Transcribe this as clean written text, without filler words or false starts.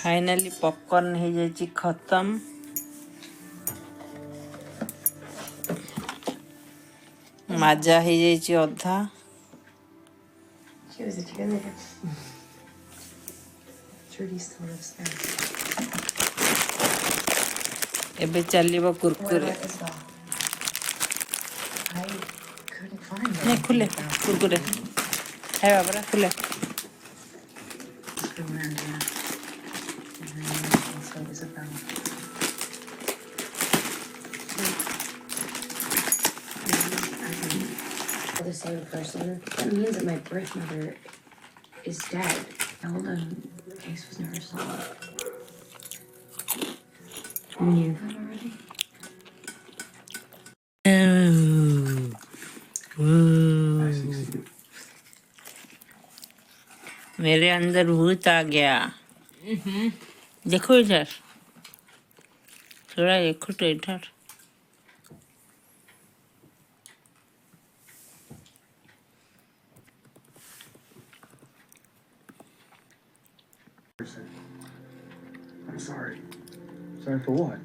Finally popcorn हो जाए खत्म। माजा हो जाए अधा। She was a cheerleader. Trudy still lives there. एबे चलिबो What Kurkure. about Isabel? I couldn't find नहीं anything खुले about कुरकुरे है बाबरा खुले। Just from Amanda. And then also Isabel. The same person. That means that my birth mother is dead. Told him the case was never solved. You knew that already? मेरे अंदर भूत आ गया। देखो इधर थोड़ा देखो तो इधर। I'm sorry. Sorry for what?